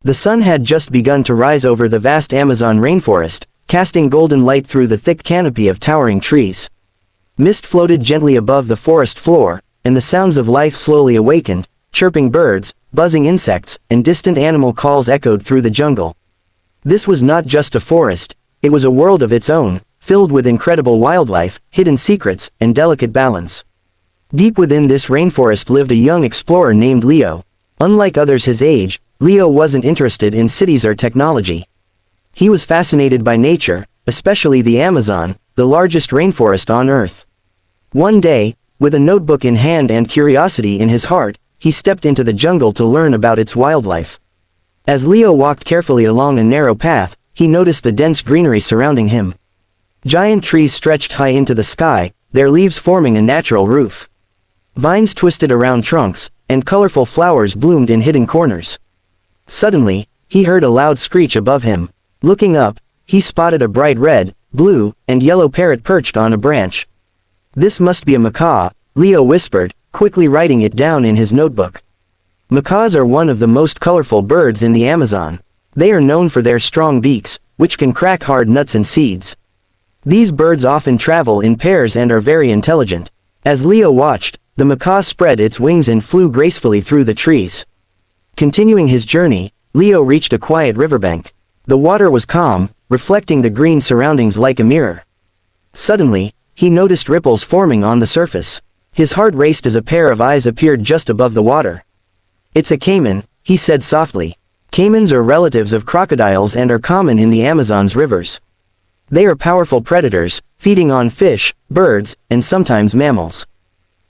The sun had just begun to rise over the vast Amazon rainforest, casting golden light through the thick canopy of towering trees. Mist floated gently above the forest floor, and the sounds of life slowly awakened. Chirping birds, buzzing insects, and distant animal calls echoed through the jungle. This was not just a forest, it was a world of its own, filled with incredible wildlife, hidden secrets, and delicate balance. Deep within this rainforest lived a young explorer named Leo. Unlike others his age, Leo wasn't interested in cities or technology. He was fascinated by nature, especially the Amazon, the largest rainforest on Earth. One day, with a notebook in hand and curiosity in his heart, he stepped into the jungle to learn about its wildlife. As Leo walked carefully along a narrow path, he noticed the dense greenery surrounding him. Giant trees stretched high into the sky, their leaves forming a natural roof. Vines twisted around trunks, and colorful flowers bloomed in hidden corners. Suddenly, he heard a loud screech above him. Looking up, he spotted a bright red, blue, and yellow parrot perched on a branch. "This must be a macaw," Leo whispered, quickly writing it down in his notebook. Macaws are one of the most colorful birds in the Amazon. They are known for their strong beaks, which can crack hard nuts and seeds. These birds often travel in pairs and are very intelligent. As Leo watched, the macaw spread its wings and flew gracefully through the trees. Continuing his journey, Leo reached a quiet riverbank. The water was calm, reflecting the green surroundings like a mirror. Suddenly, he noticed ripples forming on the surface. His heart raced as a pair of eyes appeared just above the water. "It's a caiman," he said softly. Caimans are relatives of crocodiles and are common in the Amazon's rivers. They are powerful predators, feeding on fish, birds, and sometimes mammals.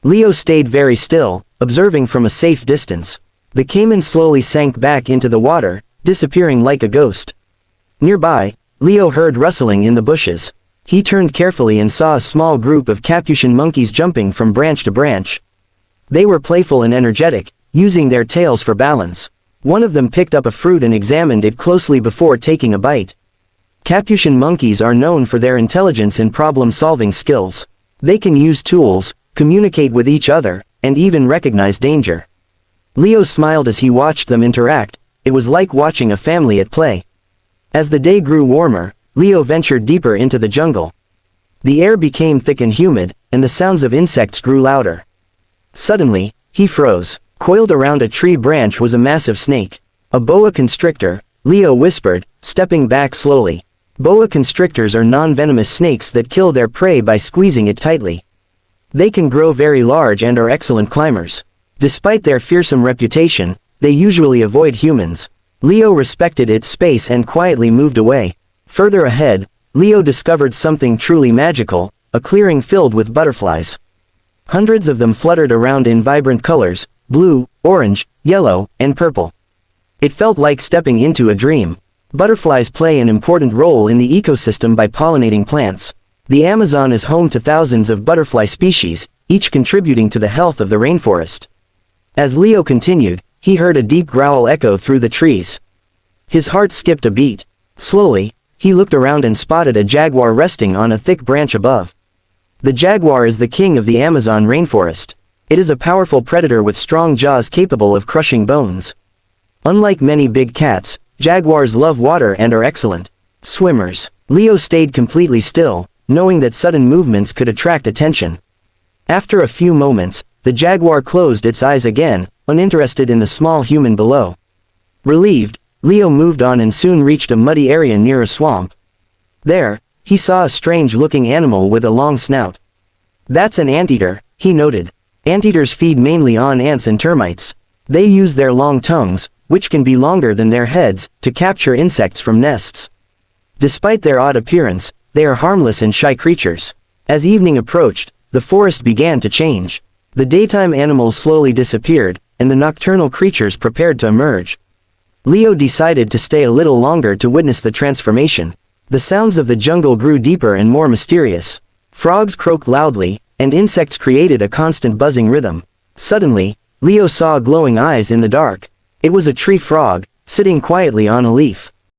Leo stayed very still, observing from a safe distance. The caiman slowly sank back into the water, disappearing like a ghost. Nearby, Leo heard rustling in the bushes. He turned carefully and saw a small group of Capuchin monkeys jumping from branch to branch. They were playful and energetic, using their tails for balance. One of them picked up a fruit and examined it closely before taking a bite. Capuchin monkeys are known for their intelligence and problem-solving skills. They can use tools, communicate with each other, and even recognize danger. Leo smiled as he watched them interact. It was like watching a family at play. As the day grew warmer, Leo ventured deeper into the jungle. The air became thick and humid, and the sounds of insects grew louder. Suddenly, he froze. Coiled around a tree branch was a massive snake. "A boa constrictor," Leo whispered, stepping back slowly. Boa constrictors are non-venomous snakes that kill their prey by squeezing it tightly. They can grow very large and are excellent climbers. Despite their fearsome reputation, they usually avoid humans. Leo respected its space and quietly moved away. Further ahead, Leo discovered something truly magical, a clearing filled with butterflies. Hundreds of them fluttered around in vibrant colors, blue, orange, yellow, and purple. It felt like stepping into a dream. Butterflies play an important role in the ecosystem by pollinating plants. The Amazon is home to thousands of butterfly species, each contributing to the health of the rainforest. As Leo continued, he heard a deep growl echo through the trees. His heart skipped a beat. Slowly, he looked around and spotted a jaguar resting on a thick branch above. The jaguar is the king of the Amazon rainforest. It is a powerful predator with strong jaws capable of crushing bones. Unlike many big cats, jaguars love water and are excellent swimmers. Leo stayed completely still, knowing that sudden movements could attract attention. After a few moments, the jaguar closed its eyes again, uninterested in the small human below. Relieved, Leo moved on and soon reached a muddy area near a swamp. There, he saw a strange-looking animal with a long snout. "That's an anteater," he noted. Anteaters feed mainly on ants and termites. They use their long tongues, which can be longer than their heads, to capture insects from nests. Despite their odd appearance, they are harmless and shy creatures. As evening approached, the forest began to change. The daytime animals slowly disappeared, and the nocturnal creatures prepared to emerge. Leo decided to stay a little longer to witness the transformation. The sounds of the jungle grew deeper and more mysterious. Frogs croaked loudly, and insects created a constant buzzing rhythm. Suddenly, Leo saw glowing eyes in the dark. It was a tree frog, sitting quietly on a leaf.